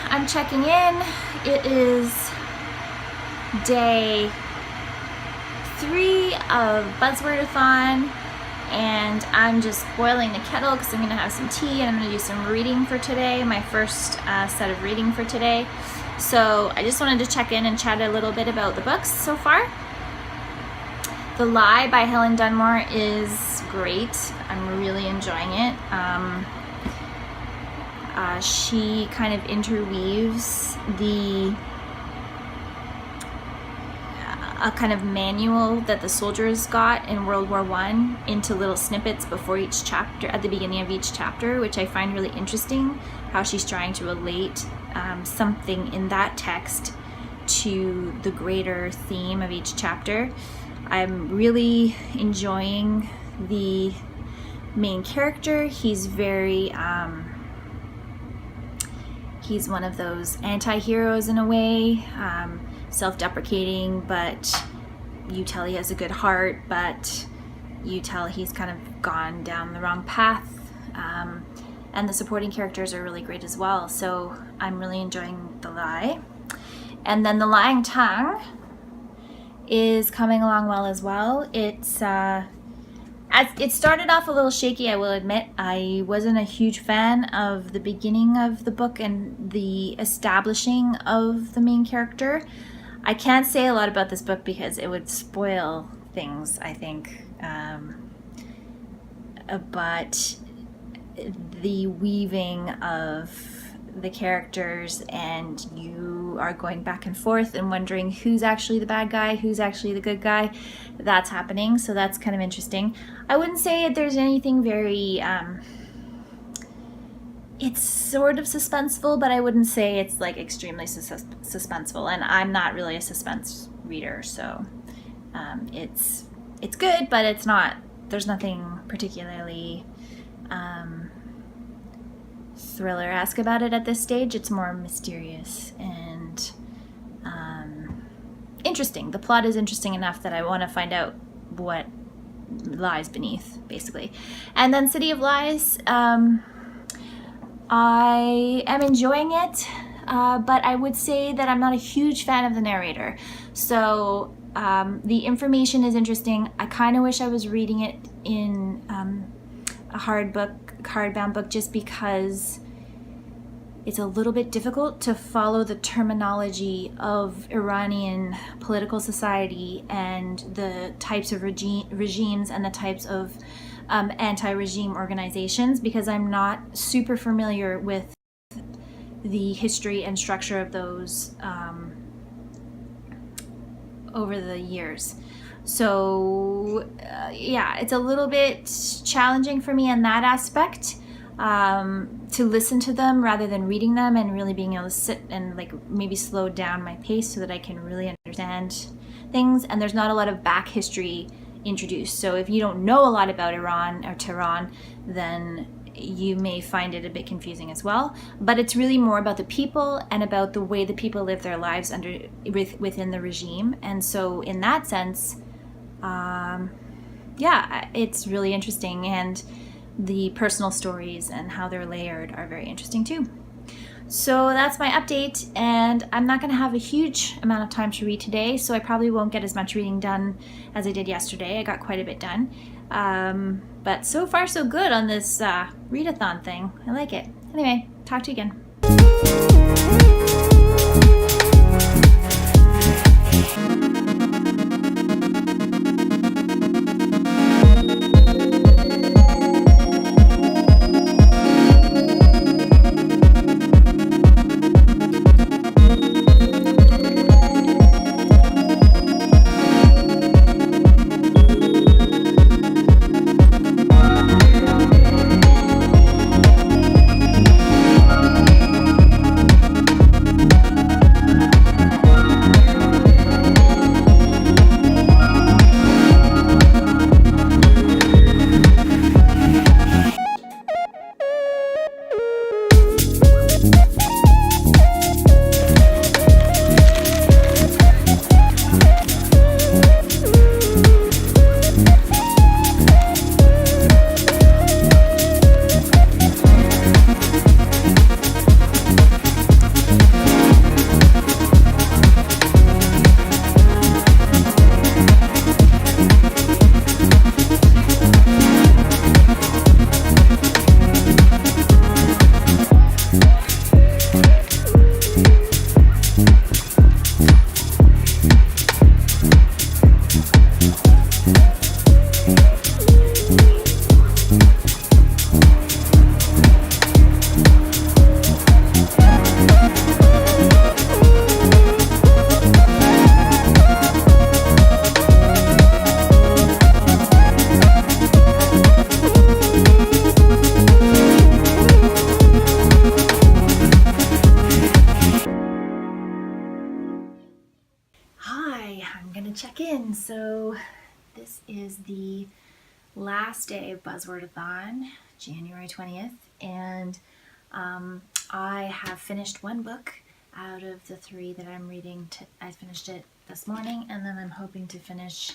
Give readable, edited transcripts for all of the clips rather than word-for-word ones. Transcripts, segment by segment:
I'm checking in. It is day 3 of Buzzwordathon, and I'm just boiling the kettle because I'm going to have some tea and I'm going to do some reading for today, my first set of reading for today. So I just wanted to check in and chat a little bit about the books so far. The Lie by Helen Dunmore is great. I'm really enjoying it. She kind of interweaves a kind of manual that the soldiers got in World War I into little snippets before each chapter, at the beginning of each chapter, which I find really interesting, how she's trying to relate something in that text to the greater theme of each chapter. I'm really enjoying the main character. He's very he's one of those anti-heroes in a way, self-deprecating, but you tell he has a good heart, but you tell he's kind of gone down the wrong path. And the supporting characters are really great as well. So I'm really enjoying The Lie. And then The Lying Tongue is coming along well as well. It started off a little shaky, I will admit. I wasn't a huge fan of the beginning of the book and the establishing of the main character. I can't say a lot about this book because it would spoil things, I think. But the weaving of the characters, and you are going back and forth and wondering who's actually the bad guy, who's actually the good guy, that's happening. So that's kind of interesting. I wouldn't say there's anything very it's sort of suspenseful, but I wouldn't say it's like extremely suspenseful, and I'm not really a suspense reader, so it's good, but it's not, there's nothing particularly thriller-esque about it at this stage. It's more mysterious and interesting. The plot is interesting enough that I want to find out what lies beneath, basically. And then City of Lies, I am enjoying it, but I would say that I'm not a huge fan of the narrator. So the information is interesting. I kind of wish I was reading it in a hardbound book, just because it's a little bit difficult to follow the terminology of Iranian political society and the types of regimes and the types of anti-regime organizations, because I'm not super familiar with the history and structure of those over the years. So yeah, it's a little bit challenging for me in that aspect, to listen to them rather than reading them, and really being able to sit and like maybe slow down my pace so that I can really understand things. And there's not a lot of back history introduced. So if you don't know a lot about Iran or Tehran, then you may find it a bit confusing as well. But it's really more about the people and about the way the people live their lives within the regime. And so in that sense, yeah, it's really interesting. And the personal stories and how they're layered are very interesting too. So that's my update, and I'm not going to have a huge amount of time to read today, so I probably won't get as much reading done as I did yesterday. I got quite a bit done. But so far so good on this readathon thing. I like it. Anyway, talk to you again. Check in. So this is the last day of Buzzwordathon, January 20th, and I have finished one book out of the 3 that I'm reading. I finished it this morning, and then I'm hoping to finish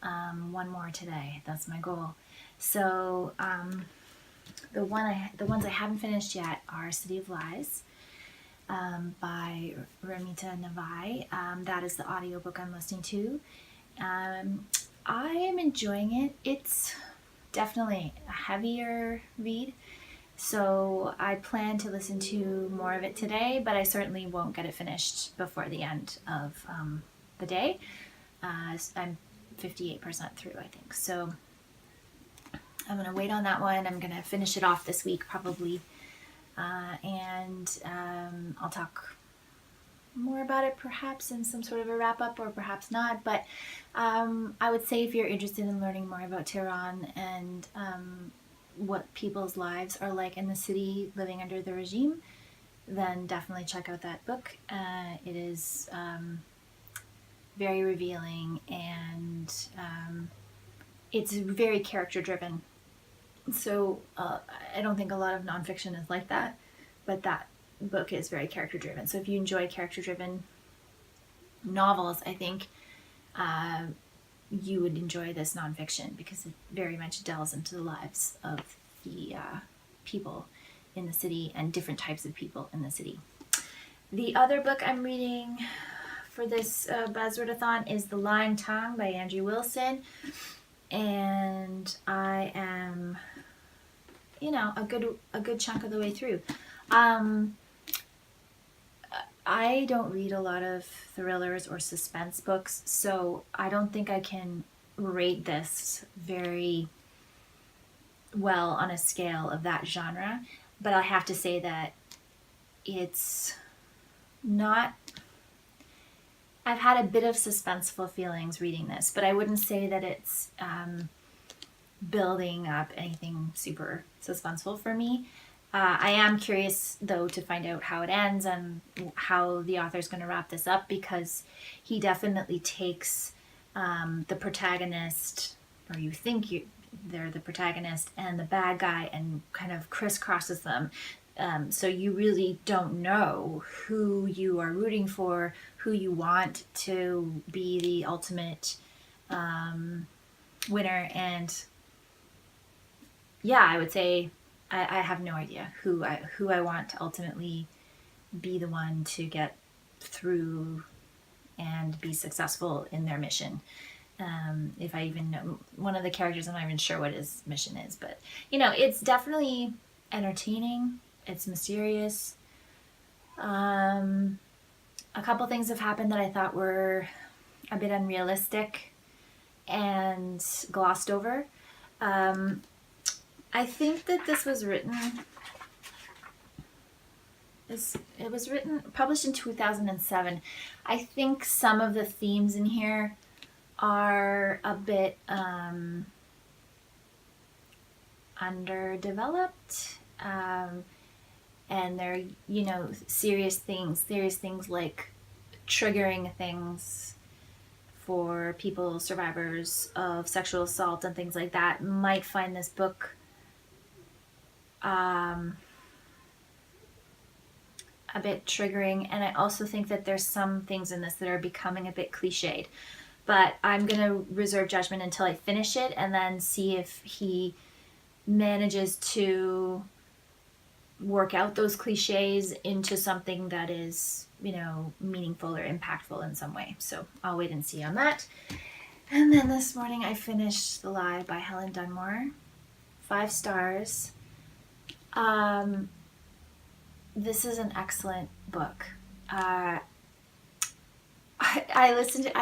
one more today. That's my goal. So the ones I haven't finished yet are City of Lies, by Ramita and Navai. That is the audiobook I'm listening to. I am enjoying it. It's definitely a heavier read, so I plan to listen to more of it today, but I certainly won't get it finished before the end of the day. I'm 58% through, I think, so I'm going to wait on that one. I'm going to finish it off this week probably. And I'll talk more about it perhaps in some sort of a wrap-up, or perhaps not, but I would say if you're interested in learning more about Tehran and what people's lives are like in the city living under the regime, then definitely check out that book. It is very revealing, and it's very character driven. So I don't think a lot of nonfiction is like that, but that book is very character driven. So if you enjoy character driven novels, I think you would enjoy this nonfiction, because it very much delves into the lives of the people in the city and different types of people in the city. The other book I'm reading for this Buzzwordathon is The Lying Tongue by Andrew Wilson, and I am, a good chunk of the way through. I don't read a lot of thrillers or suspense books, so I don't think I can rate this very well on a scale of that genre, but I have to say that it's not... I've had a bit of suspenseful feelings reading this, but I wouldn't say that it's building up anything super suspenseful for me. I am curious, though, to find out how it ends and how the author's going to wrap this up, because he definitely takes the protagonist, or you think they're the protagonist and the bad guy and kind of crisscrosses them. So you really don't know who you are rooting for, who you want to be the ultimate winner. And yeah, I would say I have no idea who I want to ultimately be the one to get through and be successful in their mission. If I even know one of the characters, I'm not even sure what his mission is, but you know, it's definitely entertaining. It's mysterious. A couple things have happened that I thought were a bit unrealistic and glossed over. I think that this was written. It was published in 2007. I think some of the themes in here are a bit underdeveloped, and they're, you know, serious things like triggering things for people, survivors of sexual assault and things like that, might find this book a bit triggering. And I also think that there's some things in this that are becoming a bit cliched. But I'm going to reserve judgment until I finish it and then see if he manages to work out those cliches into something that is, you know, meaningful or impactful in some way. So I'll wait and see on that. And then this morning I finished The Lie by Helen Dunmore. 5 stars. This is an excellent book. I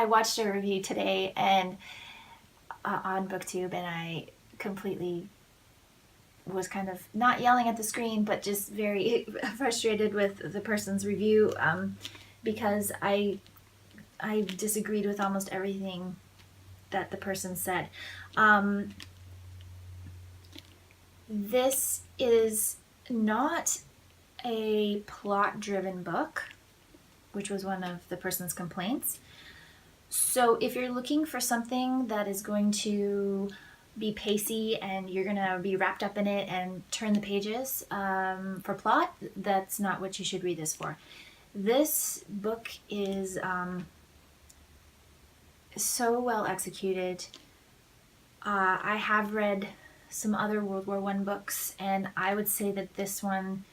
watched a review today and on BookTube, and I completely was kind of not yelling at the screen, but just very frustrated with the person's review, because I disagreed with almost everything that the person said. This is not a plot-driven book, which was one of the person's complaints. So if you're looking for something that is going to be pacey and you're going to be wrapped up in it and turn the pages for plot, that's not what you should read this for. This book is so well executed. I have read some other World War I books, and I would say that this one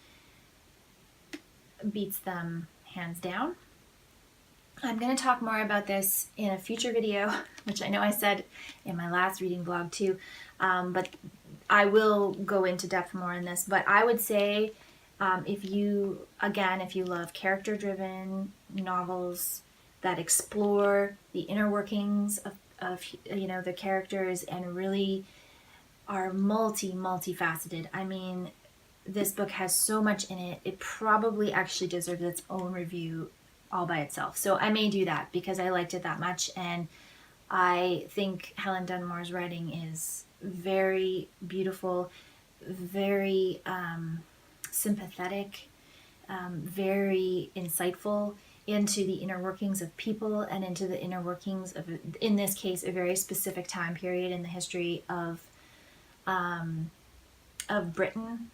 beats them hands down. I'm going to talk more about this in a future video, which I know I said in my last reading vlog too, but I will go into depth more in this. But I would say if you love character-driven novels that explore the inner workings of you know, the characters and really are multifaceted. I mean, this book has so much in it, it probably actually deserves its own review all by itself. So I may do that because I liked it that much, and I think Helen Dunmore's writing is very beautiful, very sympathetic, very insightful into the inner workings of people and into the inner workings of, in this case, a very specific time period in the history of Britain,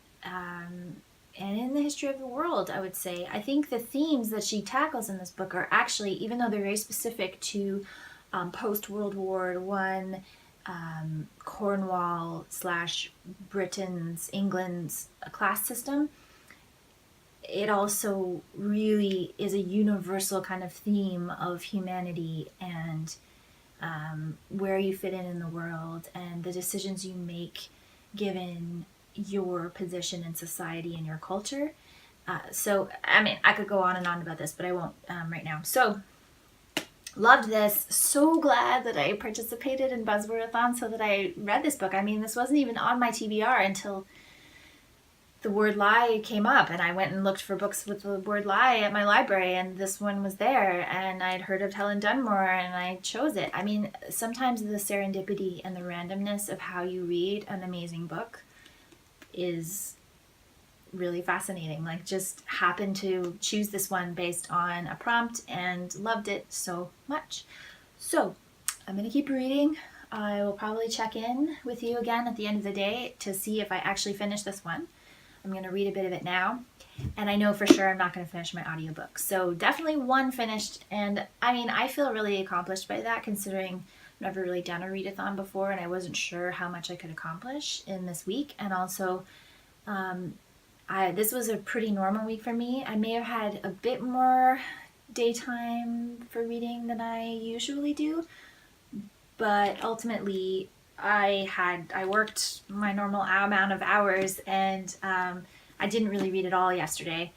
and in the history of the world, I would say. I think the themes that she tackles in this book are actually, even though they're very specific to post-World War I, Cornwall / Britain's, England's class system, it also really is a universal kind of theme of humanity and where you fit in the world and the decisions you make given your position in society and your culture. So, I mean, I could go on and on about this, but I won't right now. So, loved this. So glad that I participated in Buzzwordathon so that I read this book. I mean, this wasn't even on my TBR until the word lie came up, and I went and looked for books with the word lie at my library, and this one was there, and I'd heard of Helen Dunmore, and I chose it. I mean, sometimes the serendipity and the randomness of how you read an amazing book is really fascinating. Like, just happened to choose this one based on a prompt and loved it so much. So I'm gonna keep reading. I will probably check in with you again at the end of the day to see if I actually finish this one. I'm going to read a bit of it now, and I know for sure I'm not going to finish my audiobook. So definitely one finished, and I mean, I feel really accomplished by that, considering I've never really done a readathon before, and I wasn't sure how much I could accomplish in this week. And also, this was a pretty normal week for me. I may have had a bit more daytime for reading than I usually do, but ultimately I worked my normal amount of hours, and I didn't really read it all yesterday,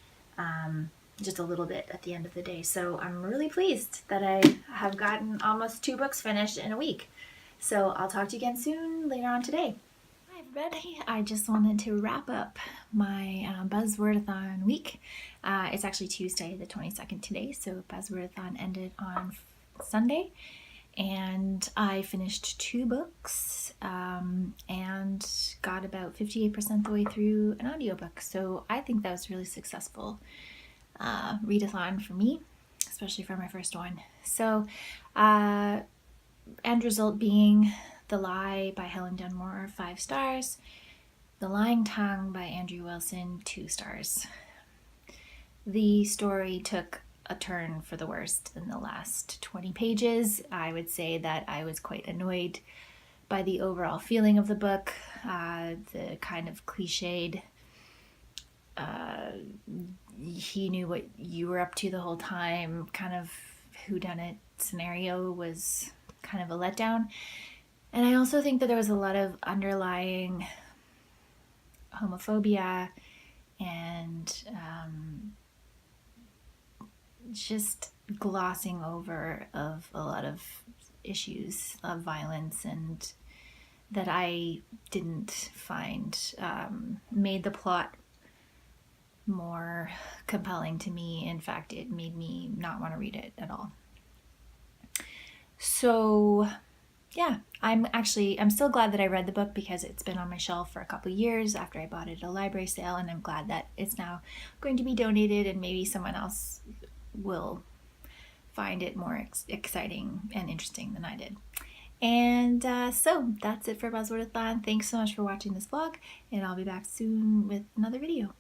just a little bit at the end of the day. So I'm really pleased that I have gotten almost 2 books finished in a week. So I'll talk to you again soon later on today. Hi everybody, I just wanted to wrap up my Buzzwordathon week. It's actually Tuesday the 22nd today, so Buzzwordathon ended on Sunday. And I finished 2 books and got about 58% the way through an audiobook. So I think that was really successful readathon for me, especially for my first one. So end result being The Lie by Helen Dunmore, 5 stars. The Lying Tongue by Andrew Wilson, 2 stars. The story took a turn for the worst in the last 20 pages. I would say that I was quite annoyed by the overall feeling of the book, the kind of cliched, he knew what you were up to the whole time, kind of whodunit scenario was kind of a letdown. And I also think that there was a lot of underlying homophobia and just glossing over of a lot of issues of violence, and that I didn't find made the plot more compelling to me. In fact, it made me not want to read it at all. So yeah, I'm still glad that I read the book, because it's been on my shelf for a couple years after I bought it at a library sale, and I'm glad that it's now going to be donated, and maybe someone else will find it more exciting and interesting than I did. And so that's it for Buzzwordathon. Thanks so much for watching this vlog, and I'll be back soon with another video.